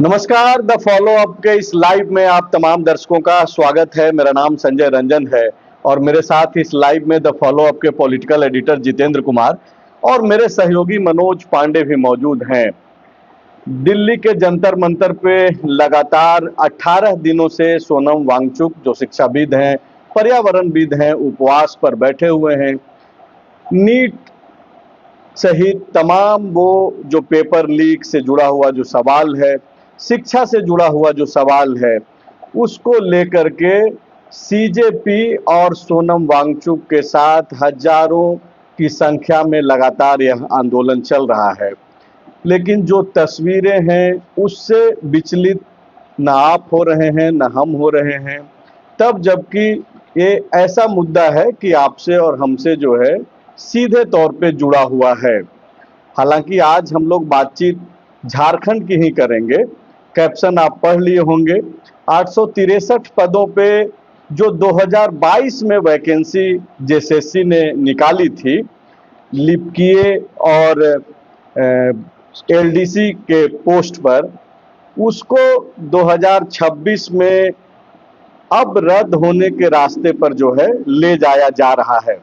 नमस्कार। The follow up के इस लाइव में आप तमाम दर्शकों का स्वागत है। मेरा नाम संजय रंजन है और मेरे साथ इस लाइव में द फॉलो अप के पॉलिटिकल एडिटर जितेंद्र कुमार और मेरे सहयोगी मनोज पांडे भी मौजूद हैं। दिल्ली के जंतर मंतर पे लगातार 18 दिनों से सोनम वांगचुक जो शिक्षाविद हैं, पर्यावरणविद हैं, उपवास पर बैठे हुए हैं। नीट सहित तमाम वो जो पेपर लीक से जुड़ा हुआ जो सवाल है, शिक्षा से जुड़ा हुआ जो सवाल है, उसको लेकर के सीजेपी और सोनम वांगचुक के साथ हजारों की संख्या में लगातार यह आंदोलन चल रहा है। लेकिन जो तस्वीरें हैं उससे विचलित न आप हो रहे हैं न हम हो रहे हैं, तब जबकि ये ऐसा मुद्दा है कि आपसे और हमसे जो है सीधे तौर पे जुड़ा हुआ है। हालांकि आज हम लोग बातचीत झारखंड की ही करेंगे। कैप्शन आप पढ़ लिए होंगे। 863 पदों पे जो 2022 में वैकेंसी जेएसएससी ने निकाली थी, लिपिकीय और एलडीसी के पोस्ट पर, उसको 2026 में अब रद्द होने के रास्ते पर जो है ले जाया जा रहा है।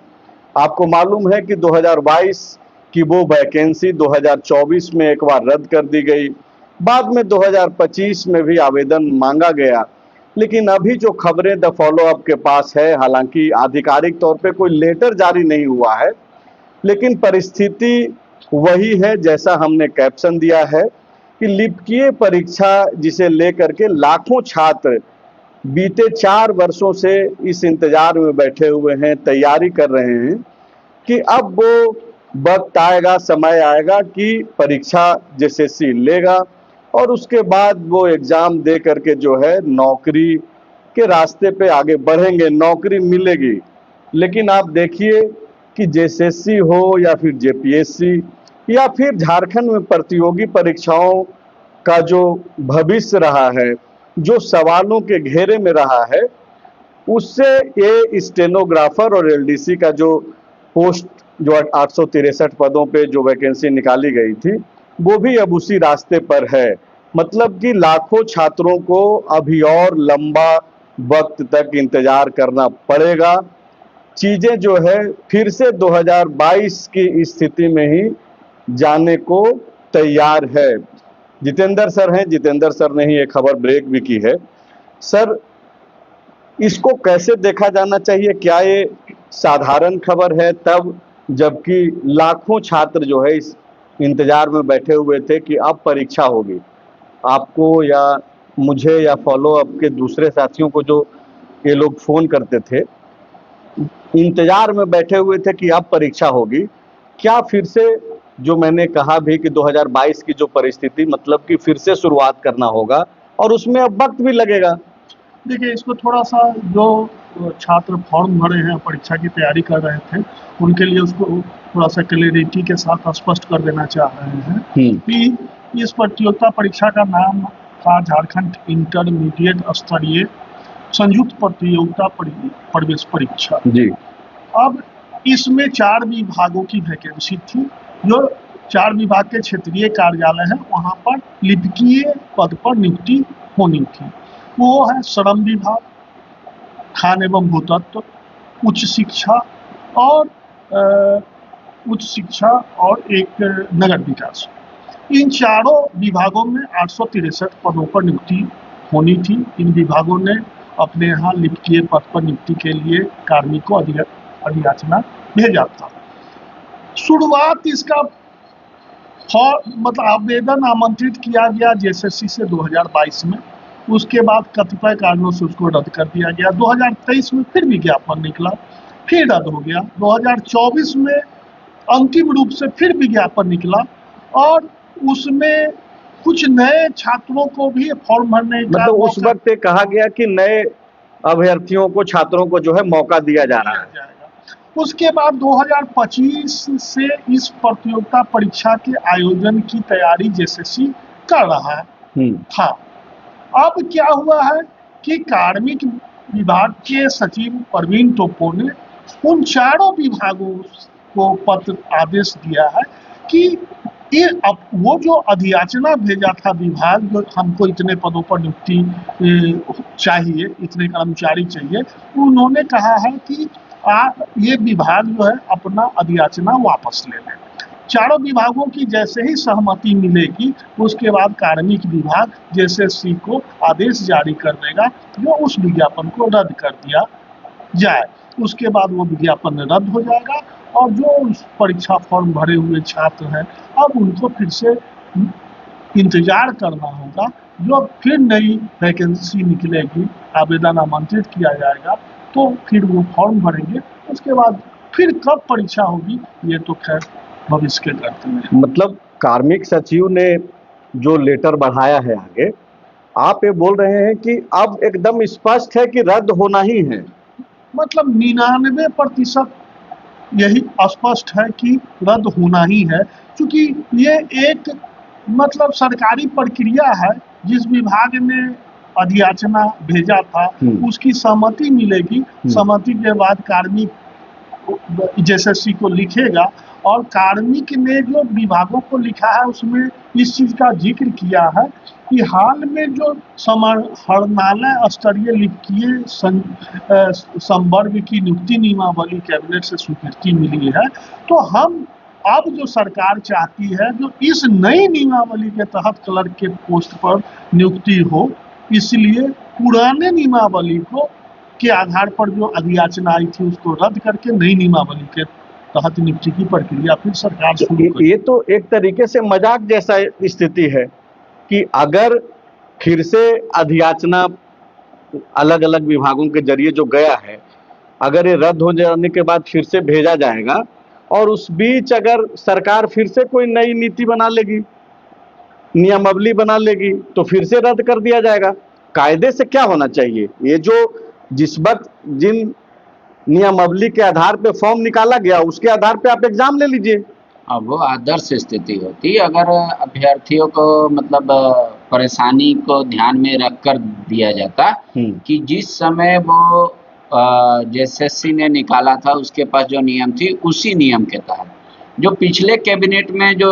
आपको मालूम है कि 2022 की वो वैकेंसी 2024 में एक बार रद्द कर दी गई, बाद में 2025 में भी आवेदन मांगा गया। लेकिन अभी जो खबरें द फॉलो अप के पास है, हालांकि आधिकारिक तौर पे कोई लेटर जारी नहीं हुआ है, लेकिन परिस्थिति वही है जैसा हमने कैप्शन दिया है कि लिपिकीय परीक्षा जिसे लेकर के लाखों छात्र बीते 4 वर्षों से इस इंतजार में बैठे हुए हैं, तैयारी कर रहे हैं कि अब वो वक्त आएगा, समय आएगा कि परीक्षा जेएसएससी लेगा और उसके बाद वो एग्जाम दे करके जो है नौकरी के रास्ते पे आगे बढ़ेंगे, नौकरी मिलेगी। लेकिन आप देखिए कि जेएसएससी हो या फिर जेपीएससी या फिर झारखंड में प्रतियोगी परीक्षाओं का जो भविष्य रहा है, जो सवालों के घेरे में रहा है, उससे ये स्टेनोग्राफर और एलडीसी का जो पोस्ट जो 863 पदों पे जो वैकेंसी निकाली गई थी, वो भी अब उसी रास्ते पर है। मतलब कि लाखों छात्रों को अभी और लंबा वक्त तक इंतजार करना पड़ेगा। चीजें जो है फिर से 2022 की स्थिति में ही जाने को तैयार है। जितेंद्र सर हैं, जितेंद्र सर ने ही एक खबर ब्रेक भी की है। सर, इसको कैसे देखा जाना चाहिए? क्या ये साधारण खबर है तब जबकि लाखों छात्र जो है इस इंतजार में बैठे हुए थे कि अब परीक्षा होगी? आपको या मुझे या फॉलो अप के दूसरे साथियों को जो ये लोग फोन करते थे, इंतजार में बैठे हुए थे कि अब परीक्षा होगी। क्या फिर से जो मैंने कहा भी कि 2022 की जो परिस्थिति, मतलब कि फिर से शुरुआत करना होगा और उसमें अब वक्त भी लगेगा? देखिए, इसको थोड़ा सा जो छात्र फॉर्म भरे हैं, परीक्षा की तैयारी कर रहे थे, उनके लिए उसको थोड़ा सा क्लैरिटी के साथ स्पष्ट कर देना चाह रहे हैं कि इस प्रतियोगिता परीक्षा का नाम था झारखंड इंटरमीडिएट स्तरीय संयुक्त प्रतियोगिता प्रवेश परीक्षा जी। अब इसमें 4 विभागों की वैकेंसी थी। जो 4 विभाग के क्षेत्रीय कार्यालय हैं, वहाँ पर लिपिकीय पद पर नियुक्ति होनी थी। वो है श्रम विभाग, खान एवं भूतत्व, उच्च शिक्षा और एक नगर विकास। इन चारों विभागों में 863 पदों पर नियुक्ति होनी थी। इन विभागों ने अपने यहाँ लिपिकीय पद पर नियुक्ति के लिए कार्मिक को अधियाचना भेजा था। शुरुआत इसका मतलब आवेदन आमंत्रित किया गया जेएसएससी से 2022 में। उसके बाद कतिपय कारणों से उसको रद्द कर दिया गया। 2023 में फिर विज्ञापन निकला, फिर रद्द हो गया। 2024 में अंतिम रूप से फिर विज्ञापन निकला और उसमें कुछ नए छात्रों को भी फॉर्म भरने का, मतलब उस वक्त कहा गया कि नए अभ्यर्थियों को, छात्रों को जो है मौका दिया जा रहा है। उसके बाद 2025 से इस प्रतियोगिता परीक्षा के आयोजन की तैयारी जेएसएससी कर रहा था। अब क्या हुआ है कि कार्मिक विभाग के सचिव प्रवीण टोप्पो ने उन चारों विभागों को पत्र आदेश दिया है कि ये अब वो जो अधियाचना भेजा था विभाग, जो हमको इतने पदों पर नियुक्ति चाहिए, इतने कर्मचारी चाहिए, उन्होंने कहा है कि ये विभाग जो है अपना अधियाचना वापस ले लें। चारों विभागों की जैसे ही सहमति मिलेगी उसके बाद कार्मिक विभाग जेएसएससी को आदेश जारी कर देगा जो उस विज्ञापन को रद्द कर दिया जाए। उसके बाद वो विज्ञापन रद्द हो जाएगा और जो परीक्षा फॉर्म भरे हुए छात्र हैं अब उनको फिर से इंतजार करना होगा, जो फिर नई वैकेंसी निकलेगी, आवेदन आमंत्रित किया जाएगा तो फिर वो फॉर्म भरेंगे, उसके बाद फिर कब परीक्षा होगी ये तो खैर भविष्य के करते हैं। मतलब कार्मिक सचिव ने जो लेटर बढ़ाया है आगे, आप ये बोल रहे हैं कि अब एकदम स्पष्ट है कि रद्द होना ही है। मतलब 99% यही स्पष्ट है कि रद्द होना ही है, क्योंकि ये एक मतलब सरकारी प्रक्रिया है। जिस विभाग ने अधियाचना भेजा था उसकी सहमति मिलेगी, सहमति के बाद कार्मिक जेएसएससी को लिखेगा और कार्मिक ने जो विभागों को लिखा है उसमें इस चीज का जिक्र किया है कि हाल में जो समाहरणालय स्तरीय लिपिकीय संवर्ग की नियुक्ति नियमावली कैबिनेट से स्वीकृति मिली है, तो हम अब जो सरकार चाहती है जो इस नई नियमावली के तहत क्लर्क के पोस्ट पर नियुक्ति हो, इसलिए पुराने नियमावली को के आधार पर जो अधियाचना आई थी उसको रद्द करके नई नियमावली के तहत नियुक्ति की प्रक्रिया फिर सरकार शुरू करेगी। ये तो एक तरीके से मजाक जैसा स्थिति है कि अगर फिर से अधियाचना अलग अलग विभागों के जरिए जो गया है, अगर ये रद्द हो जाने के बाद फिर से भेजा जाएगा और उस बीच अगर सरकार फिर से कोई नई नीति बना लेगी, नियमावली बना लेगी, तो फिर से रद्द कर दिया जाएगा। कायदे से क्या होना चाहिए? ये जो जिस वक्त जिन नियमावली के आधार पे फॉर्म निकाला गया उसके आधार पे आप एग्जाम ले लीजिए। अब वो आदर्श स्थिति होती अगर अभ्यर्थियों को मतलब परेशानी को ध्यान में रखकर दिया जाता कि जिस समय वो जेएसएससी ने निकाला था उसके पास जो नियम थी उसी नियम के तहत जो पिछले कैबिनेट में जो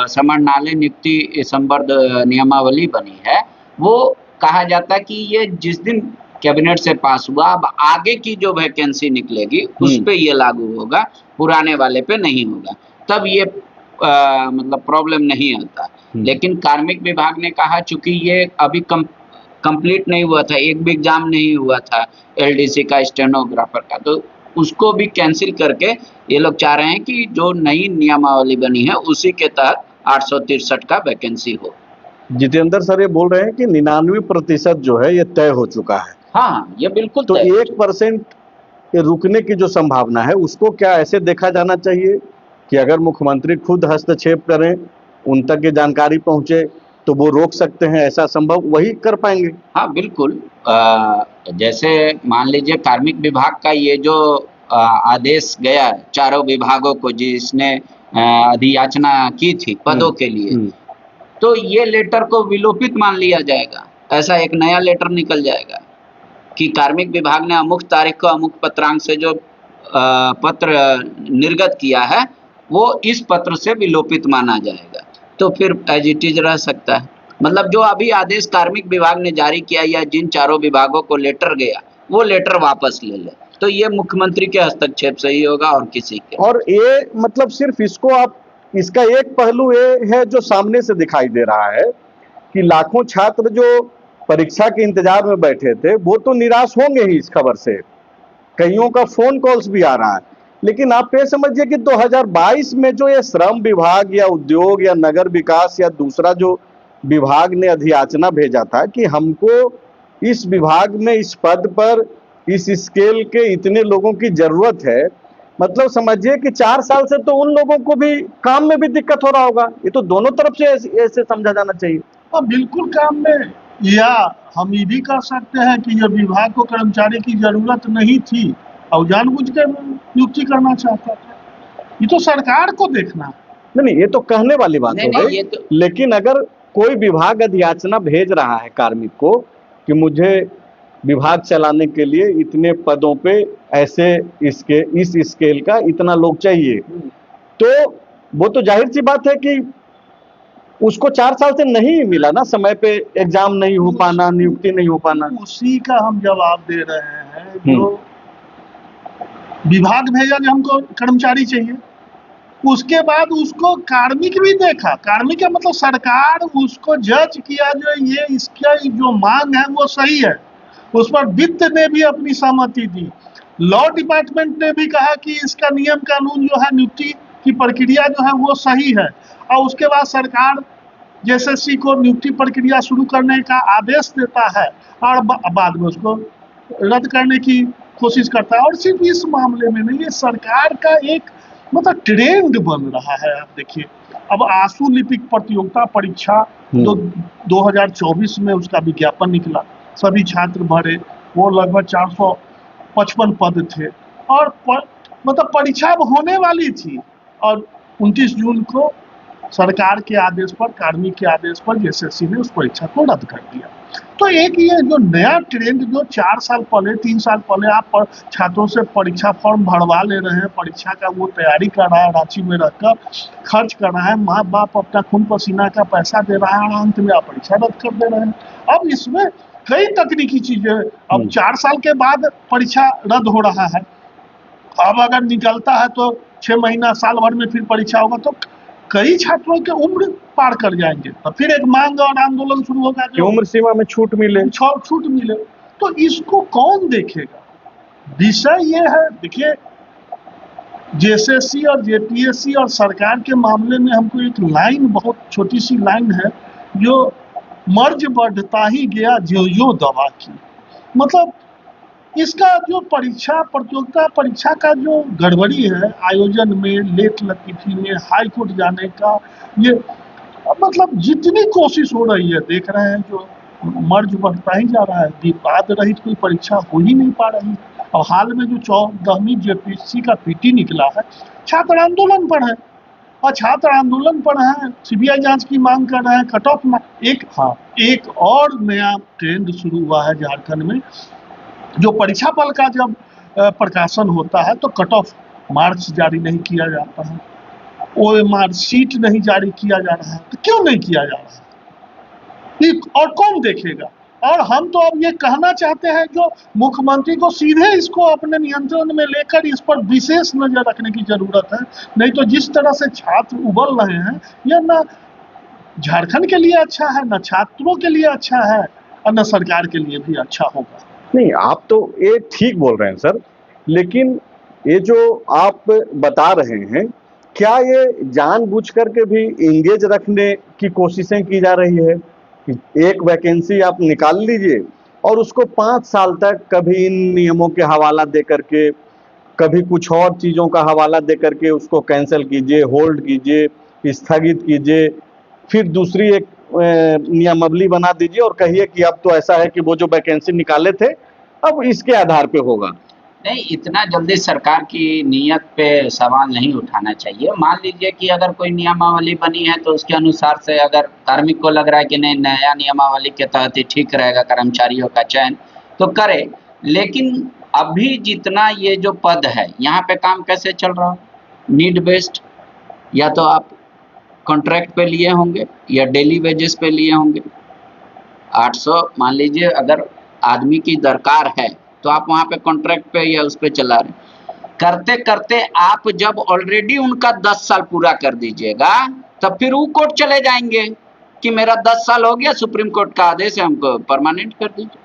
समाहरणालय नियुक्ति संवर्ग नियमावली बनी है वो कहा जाता कि ये जिस दिन कैबिनेट से पास हुआ अब आगे की जो वैकेंसी निकलेगी उस पे ये लागू होगा, पुराने वाले पे नहीं होगा, तब ये मतलब प्रॉब्लम नहीं आता। लेकिन कार्मिक विभाग ने कहा चूंकि ये अभी कंप्लीट नहीं हुआ था, एक भी एग्जाम नहीं हुआ था एलडीसी का, स्टेनोग्राफर का, तो उसको भी कैंसिल करके ये लोग चाह रहे हैं कि जो नई नियमावली बनी है उसी के तहत 863 का वैकेंसी हो। जितेंद्र सर ये बोल रहे हैं कि 99% जो है ये तय हो चुका है। हाँ, ये बिल्कुल तो 1% रुकने की जो संभावना है उसको क्या ऐसे देखा जाना चाहिए कि अगर मुख्यमंत्री खुद हस्तक्षेप करें, उन तक ये जानकारी पहुंचे तो वो रोक सकते हैं, ऐसा संभव वही कर पाएंगे? हाँ बिल्कुल, जैसे मान लीजिए कार्मिक विभाग का ये जो आदेश गया चारों विभागों को जिसने अधियाचना की थी पदों के लिए, तो ये लेटर को विलोपित मान लिया जाएगा, ऐसा एक नया लेटर निकल जाएगा कि कार्मिक विभाग ने अमुक तारीख को अमुक पत्रांक से जो पत्र निर्गत किया है वो इस पत्र से विलोपित माना जाएगा, तो फिर एज इट इज रह सकता है। मतलब जो अभी आदेश कार्मिक विभाग ने जारी किया या जिन चारों विभागों को लेटर गया वो लेटर वापस ले ले, तो ये मुख्यमंत्री के हस्तक्षेप से ही होगा और किसी के। और ये मतलब सिर्फ इसको आप, इसका एक पहलू ये है जो सामने से दिखाई दे रहा है कि लाखों छात्र जो परीक्षा के इंतजार में बैठे थे वो तो निराश होंगे ही इस खबर से, कईयों का फोन कॉल्स भी आ रहा है। लेकिन आप ये समझिए कि 2022 में जो ये श्रम विभाग या उद्योग या नगर विकास या दूसरा जो विभाग ने अधियाचना भेजा था कि हमको इस विभाग में इस पद पर इस स्केल के इतने लोगों की जरूरत है, मतलब समझिए कि 4 साल से तो उन लोगों को भी काम में भी दिक्कत हो रहा होगा। ये तो दोनों तरफ से ऐसे समझा जाना चाहिए। और बिल्कुल काम में, या हम ये भी कर सकते हैं कि ये विभाग को कर्मचारी की जरूरत नहीं थी और जानबूझ के नियुक्ति करना चाहता था। ये तो सरकार को देखना। नहीं, ये तो कहने वाली बात हो गई। तो... लेकिन अगर कोई विभाग अधियाचना भेज रहा है कार्मिक को कि मुझे विभाग चलाने के लिए इतने पदों पे ऐसे इस स्केल का इतना लोग चाहिए, तो वो तो जाहिर सी बात है कि उसको 4 साल से नहीं मिला ना, समय पे एग्जाम नहीं हो पाना, नियुक्ति नहीं हो पाना। उसी का हम जवाब दे रहे हैं। जो विभाग भेजा कि हमको कर्मचारी चाहिए, उसके बाद उसको कार्मिक भी देखा, कार्मिक का मतलब सरकार उसको जज किया जो ये इसका जो मांग है वो सही है, उस पर वित्त ने भी अपनी सहमति दी, लॉ डिपार्टमेंट ने भी कहा कि इसका नियम कानून जो है, नियुक्ति की प्रक्रिया जो है वो सही है, और उसके बाद सरकार जेएसएससी को नियुक्ति प्रक्रिया शुरू करने का आदेश देता है और बाद में उसको रद्द करने की कोशिश करता है। और सिर्फ इस मामले में नहीं, ये सरकार का एक मतलब ट्रेंड बन रहा है। आप देखिए, अब आशु लिपिक प्रतियोगिता परीक्षा 2024 में उसका विज्ञापन निकला, सभी छात्र भरे, वो लगभग 455 पद थे, और मतलब परीक्षा अब होने वाली थी, और 29 जून को सरकार के आदेश पर, कार्मिक के आदेश पर जेएसएससी ने उस परीक्षा को रद्द कर दिया। तो एक ये जो नया ट्रेंड जो 4 साल पहले, 3 साल पहले आप छात्रों से परीक्षा फॉर्म भरवा ले रहे हैं, परीक्षा का वो तैयारी कर रहा है, रांची में रहकर खर्च कर रहा है, माँ बाप अपना खून पसीना का पैसा दे रहा है, और अंत में आप परीक्षा रद्द कर दे रहे हैं। अब इसमें कई तकनीकी चीजें, अब 4 साल के बाद परीक्षा रद्द हो रहा है, अब अगर निकलता है तो 6 महीना, साल भर में फिर परीक्षा होगा, तो कई छात्रों के उम्र पार कर जाएंगे, तो फिर एक मांग और आंदोलन शुरू होगा कि उम्र सीमा में छूट मिले, छूट मिले। तो इसको कौन देखेगा? विषय ये है, देखिए, जेएसएससी और जेपीएससी और सरकार के मामले में हमको एक लाइन, बहुत छोटी सी लाइन है, जो मर्ज बढ़ता ही गया जो दवा की, मतलब इसका जो परीक्षा प्रतियोगिता परीक्षा का जो गड़बड़ी है आयोजन में, लेट लतीफी में, हाई कोर्ट जाने का, ये मतलब जितनी कोशिश हो रही है, देख रहे हैं जो मर्ज बढ़ता ही जा रहा है, विवाद रहित कोई परीक्षा हो ही नहीं पा रही। और हाल में जो 14वीं जेपीएससी का पीटी निकला है, छात्र आंदोलन पर है, और छात्र आंदोलन पर है, सीबीआई जांच की मांग कर रहे हैं, कट ऑफ एक और नया ट्रेंड शुरू हुआ है झारखंड में, जो परीक्षा फल का जब प्रकाशन होता है तो कट ऑफ मार्क्स जारी नहीं किया जाता है, ओएमआर शीट नहीं जारी किया जा रहा है। तो क्यों नहीं किया जा रहा है, और कौन देखेगा? और हम तो अब ये कहना चाहते हैं, जो मुख्यमंत्री को सीधे इसको अपने नियंत्रण में लेकर इस पर विशेष नजर रखने की जरूरत है, नहीं तो जिस तरह से छात्र उबल रहे हैं, यह न झारखंड के लिए अच्छा है, न छात्रों के लिए अच्छा है, और न सरकार के लिए भी अच्छा होगा। नहीं, आप तो ये ठीक बोल रहे हैं सर, लेकिन ये जो आप बता रहे हैं, क्या ये जानबूझ करके भी इंगेज रखने की कोशिशें की जा रही है? एक वैकेंसी आप निकाल लीजिए और उसको 5 साल तक कभी इन नियमों के हवाला दे करके, कभी कुछ और चीजों का हवाला दे करके उसको कैंसिल कीजिए, होल्ड कीजिए, स्थगित कीजिए, फिर दूसरी एक नियमावली बना दीजिए और कहिए कि अब तो ऐसा है कि वो जो वैकेंसी निकाले थे अब इसके आधार पे होगा। नहीं, इतना जल्दी सरकार की नीयत पे सवाल नहीं उठाना चाहिए। मान लीजिए कि अगर कोई नियमावली बनी है तो उसके अनुसार से अगर कार्मिक को लग रहा है कि नहीं, नया नियमावली के तहत ही ठीक रहेगा कर्मचारियों का चयन, तो करे। लेकिन अभी जितना ये जो पद है, यहाँ पे काम कैसे चल रहा है? नीड बेस्ड, या तो आप कॉन्ट्रैक्ट पे लिए होंगे या डेली वेजेस पे लिए होंगे। 800 मान लीजिए अगर आदमी की दरकार है तो आप वहाँ पे कॉन्ट्रैक्ट पे या उस पे चला रहे। करते करते आप जब ऑलरेडी उनका 10 साल पूरा कर दीजिएगा, तब फिर वो कोर्ट चले जाएंगे कि मेरा 10 साल हो गया, सुप्रीम कोर्ट का आदेश है, हमको परमानेंट कर दीजिए,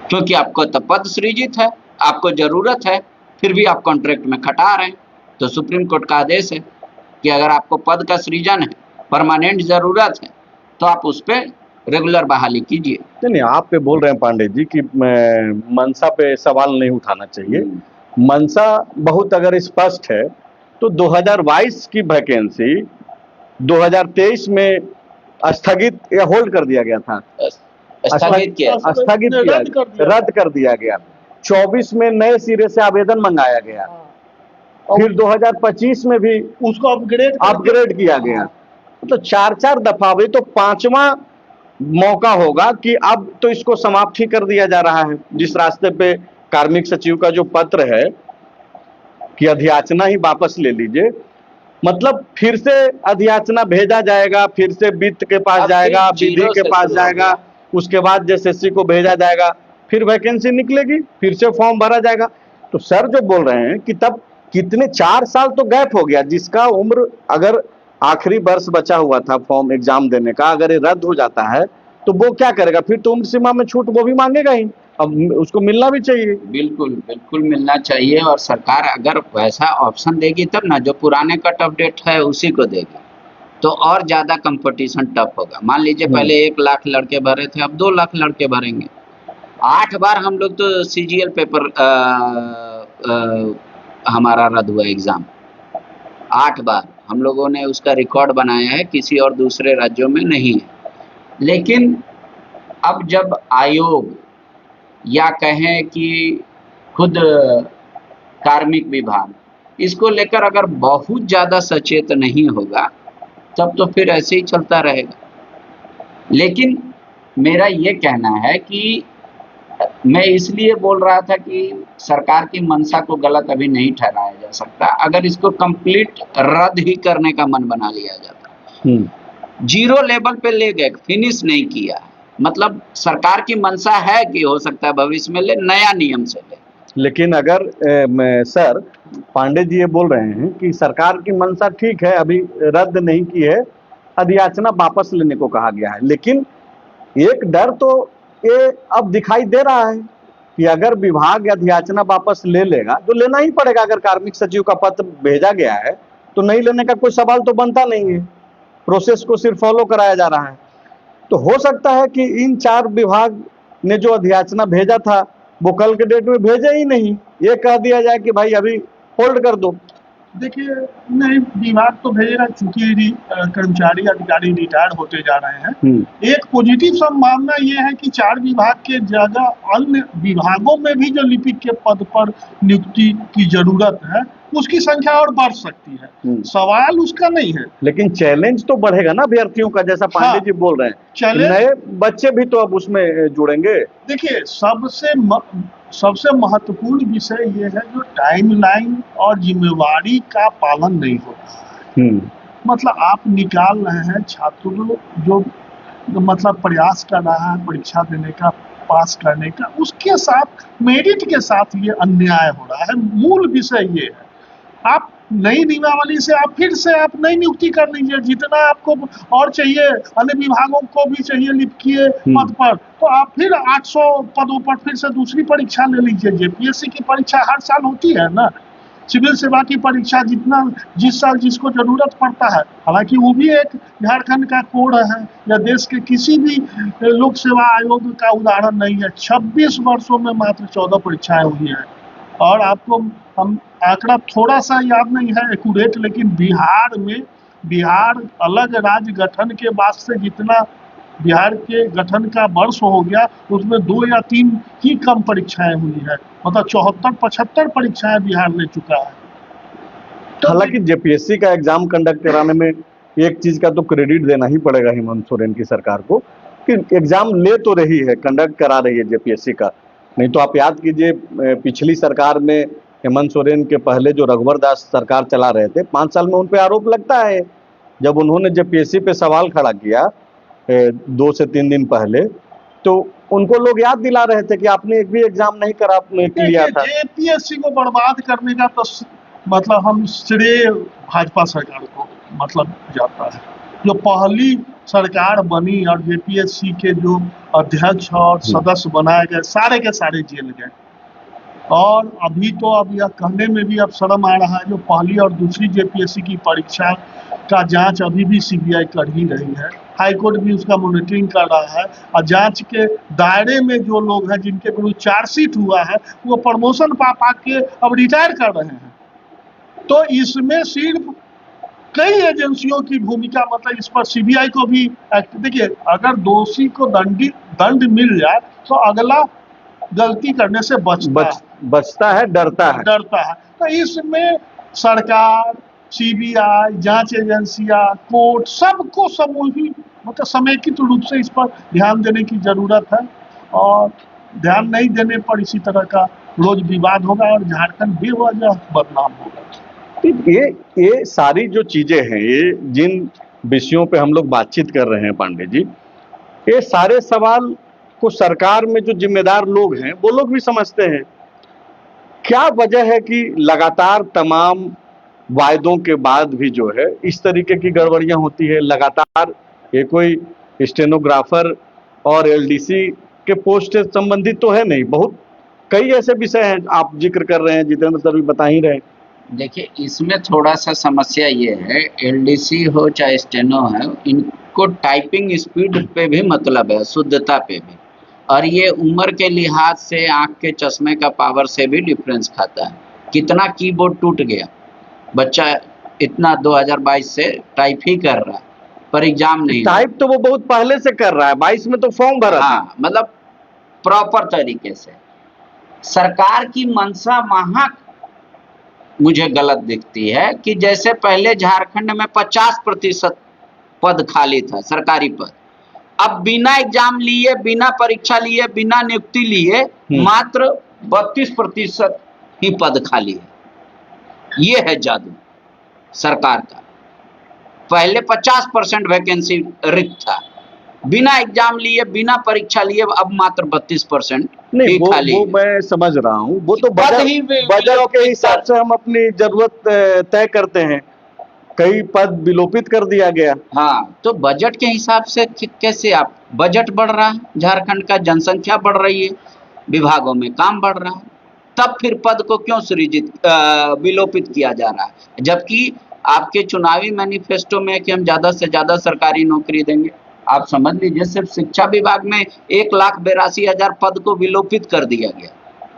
क्योंकि आपको तो पद सृजित है, आपको जरूरत है, फिर भी आप कॉन्ट्रैक्ट में खटा रहे हैं। तो सुप्रीम कोर्ट का आदेश है कि अगर आपको पद का सृजन है, परमानेंट जरूरत है, तो आप उस पर रेगुलर बहाली कीजिए। नहीं, आप पे बोल रहे हैं पांडे जी कि मनसा पे सवाल नहीं उठाना चाहिए। मनसा बहुत अगर स्पष्ट है तो 2022 की वैकेंसी 2023 में स्थगित या होल्ड कर दिया गया था, रद्द कर दिया गया। 24 में नए सिरे से आवेदन मंगाया गया, फिर 2025 में भी उसको अपग्रेड किया गया। तो 4 दफा भी, तो 5वां मौका होगा कि अब तो इसको समाप्त ही कर दिया जा रहा है। जिस रास्ते पे कार्मिक सचिव का जो पत्र है कि अधियाचना ही वापस ले लीजिए, मतलब फिर से अधियाचना भेजा जाएगा, फिर से वित्त के पास अब जाएगा, फिर विधि जीरो के से पास शुरू हो जाएगा, गया। उसके बाद जेएसएससी को भेजा जाएगा, फिर वैकेंसी निकलेगी, फिर से फॉर्म भरा जाएगा। तो सर जो बोल रहे हैं कि तब कितने 4 साल तो गैप हो गया, जिसका उम्र अगर आखिरी वर्ष बचा हुआ था फॉर्म एग्जाम देने का, अगर ये रद्द हो जाता है तो वो क्या करेगा? फिर तो उम्र सीमा में छूट वो भी मांगेगा ही, अब उसको मिलना भी चाहिए। बिल्कुल बिल्कुल मिलना चाहिए, और सरकार अगर वैसा ऑप्शन देगी तब ना, जो पुराने कट ऑफ डेट है उसी को देगी तो और ज्यादा कंपटीशन टफ होगा। मान लीजिए पहले 1 लाख लड़के भरे थे, अब 2 लाख लड़के भरेंगे। 8 बार हम लोग तो सीजीएल पेपर हमारा रद्द हुआ एग्जाम, 8 बार हम लोगों ने उसका रिकॉर्ड बनाया है, किसी और दूसरे राज्यों में नहीं है। लेकिन अब जब आयोग या कहें कि खुद कार्मिक विभाग इसको लेकर अगर बहुत ज़्यादा सचेत नहीं होगा तब तो फिर ऐसे ही चलता रहेगा। लेकिन मेरा ये कहना है कि मैं इसलिए बोल रहा था कि सरकार की मंशा को गलत अभी नहीं ठहराया जा सकता, अगर इसको कंप्लीट रद्द ही करने का मन बना लिया जाता। जीरो लेवल पे ले गए, फिनिश नहीं किया, मतलब सरकार की मंशा है कि हो सकता है भविष्य में ले, नया नियम से ले। लेकिन अगर सर पांडे जी ये बोल रहे हैं कि सरकार की मंशा ठीक है, अभी रद्द नहीं की है, अधियाचना वापस लेने को कहा गया है, लेकिन एक डर तो ये अब दिखाई दे रहा है कि अगर विभाग अधियाचना वापस ले लेगा तो लेना ही पड़ेगा। अगर कार्मिक सचिव का पत्र भेजा गया है तो नहीं लेने का कोई सवाल तो बनता नहीं है, प्रोसेस को सिर्फ फॉलो कराया जा रहा है। तो हो सकता है कि इन 4 विभाग ने जो अधियाचना भेजा था वो कल के डेट में भेजे ही नहीं, ये कह दिया जाए कि भाई अभी होल्ड कर दो। देखिए, नहीं, विभाग तो भेजेगा, चूंकि कर्मचारी अधिकारी रिटायर्ड होते जा रहे हैं। एक पॉजिटिव संभावना ये है कि 4 विभाग के जगह अन्य विभागों में भी जो लिपिक के पद पर नियुक्ति की जरूरत है उसकी संख्या और बढ़ सकती है, सवाल उसका नहीं है। लेकिन चैलेंज तो बढ़ेगा ना अभ्यर्थियों का, जैसा पांडे जी बोल रहे हैं, नए बच्चे भी तो अब उसमें जुड़ेंगे। देखिए, सबसे महत्वपूर्ण विषय ये है जो टाइमलाइन और जिम्मेवारी का पालन नहीं होता। मतलब आप निकाल रहे हैं छात्रों जो मतलब प्रयास कर रहा है परीक्षा देने का, पास करने का, उसके साथ मेरिट के साथ ये अन्याय हो रहा है। मूल विषय ये है, आप नई नियमावली से आप फिर से आप नई नियुक्ति कर लीजिए, जितना आपको और चाहिए, अन्य विभागों को भी चाहिए लिपिकीय पद पर, तो आप फिर 800 पदों पर फिर से दूसरी परीक्षा ले लीजिए। जेपीएससी की परीक्षा हर साल होती है ना, सिविल सेवा की परीक्षा जिस साल जिसको जरूरत पड़ता है, हालांकि वो भी एक झारखंड का कोड है या देश के किसी भी लोक सेवा आयोग का उदाहरण नहीं है। 26 वर्षों में मात्र 14 परीक्षाएं हुई है, और आपको हम आंकड़ा थोड़ा सा याद नहीं है एक्यूरेट, लेकिन बिहार अलग राज्य गठन के बाद से जितना बिहार के गठन का वर्ष हो गया उसमें 2 या 3 ही कम परीक्षाएं हुई है, मतलब 74-75 परीक्षाएं बिहार ले चुका है। तो हालांकि जेपीएससी का एग्जाम कंडक्ट कराने में एक चीज का तो क्रेडिट देना ही पड़ेगा हेमंत सोरेन की सरकार को कि एग्जाम ले तो रही है, कंडक्ट करा रही है जेपीएससी का। नहीं तो आप याद कीजिए पिछली सरकार में हेमंत सोरेन के पहले जो रघुवर दास सरकार चला रहे थे, 5 साल में उन पे आरोप लगता है, जब उन्होंने जेपीएससी पे सवाल खड़ा किया 2 से 3 दिन पहले, तो उनको लोग याद दिला रहे थे कि आपने एक भी एग्जाम नहीं करा किया था। जेपीएससी को बर्बाद करने का तो मतलब हम श्रेय भाजपा सरकार को मतलब जाता है। जो पहली सरकार बनी और जेपीएससी के जो अध्यक्ष और सदस्य बनाए गए सारे के सारे जेल गए, और अभी तो अब यह कहने में भी अब शर्म आ रहा है, जो पहली और दूसरी जेपीएससी की परीक्षा का जांच अभी भी सीबीआई कर ही रही है, हाईकोर्ट भी उसका मॉनिटरिंग कर रहा है, और जांच के दायरे में जो लोग हैं जिनके विरुद्ध चार्जशीट हुआ है वो प्रमोशन पा के अब रिटायर कर रहे हैं। तो इसमें सिर्फ कई एजेंसियों की भूमिका, मतलब इस पर सीबीआई को भी देखिए, अगर दोषी को दंड मिल जाए तो अगला गलती करने से बचता है, डरता है। तो इसमें सरकार, सीबीआई, जांच एजेंसियां, कोर्ट, सबको समूहित मतलब समेकित रूप से इस पर ध्यान देने की जरूरत है, और ध्यान नहीं देने पर इसी तरह का रोज विवाद होगा और झारखंड बेवजह बदनाम होगा। ये सारी जो चीजें हैं, ये जिन विषयों पे हम लोग बातचीत कर रहे हैं पांडे जी, ये सारे सवाल को सरकार में जो जिम्मेदार लोग हैं वो लोग भी समझते हैं। क्या वजह है कि लगातार तमाम वायदों के बाद भी जो है इस तरीके की गड़बड़ियां होती है? लगातार ये कोई स्टेनोग्राफर और एलडीसी के पोस्ट से संबंधित तो है नहीं, बहुत कई ऐसे विषय हैं आप जिक्र कर रहे हैं, जितेंद्र सर भी बता ही रहे हैं। देखिए, इसमें थोड़ा सा समस्या ये है, एलडीसी हो चाहे स्टेनो है, इनको टाइपिंग स्पीड पे भी मतलब है, शुद्धता पे भी, और ये उम्र के लिहाज से आंख के चश्मे का पावर से भी डिफरेंस खाता है। कितना कीबोर्ड टूट गया, बच्चा इतना 2022 से टाइप ही कर रहा है पर एग्जाम नहीं। टाइप तो वो बहुत पहले से कर रहा है, 22 में तो फॉर्म भरा। हाँ, मतलब प्रॉपर तरीके से। सरकार की मंशा वहां मुझे गलत दिखती है कि जैसे पहले झारखंड में 50% पद खाली था, सरकारी पद, अब बिना एग्जाम लिए, बिना परीक्षा लिए, बिना नियुक्ति लिए मात्र 32% ही पद खाली है। ये है जादू सरकार का। पहले 50% वैकेंसी रिक्त था, बिना एग्जाम लिए, बिना परीक्षा लिए, अब मात्र 32% नहीं, खाली। वो मैं समझ रहा हूँ, वो तो बजट के हिसाब से हम अपनी जरूरत तय करते हैं, कई पद विलोपित कर दिया गया। हाँ, तो बजट के हिसाब से कैसे आप, बजट बढ़ रहा है झारखंड का, जनसंख्या बढ़ रही है, विभागों में काम बढ़ रहा है, तब फिर पद को क्यों सृजित विलोपित किया जा रहा है? जबकि आपके चुनावी मैनिफेस्टो में है कि हम ज्यादा से ज्यादा सरकारी नौकरी देंगे। आप समझ लीजिए, सिर्फ शिक्षा विभाग में 1,82,000 पद को विलोपित कर दिया गया।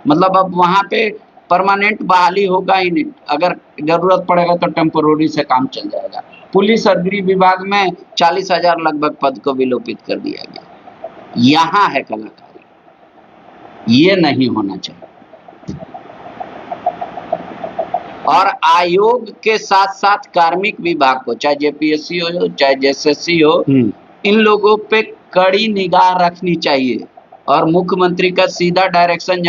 मतलब अब वहां पे परमानेंट बहाली होगा ही नहीं, अगर जरूरत पड़ेगा तो टेम्पोररी से काम चल जाएगा। पुलिस और गृह विभाग में 40,000 लगभग पद को विलोपित कर दिया गया। यहाँ है कलाकारी, ये नहीं होना चाहिए। और आयोग के साथ साथ कार्मिक विभाग को, चाहे जेपीएससी हो चाहे जेएसएससी हो, इन लोगों पे कड़ी निगाह रखनी चाहिए और मुख्यमंत्री का सीधा डायरेक्शन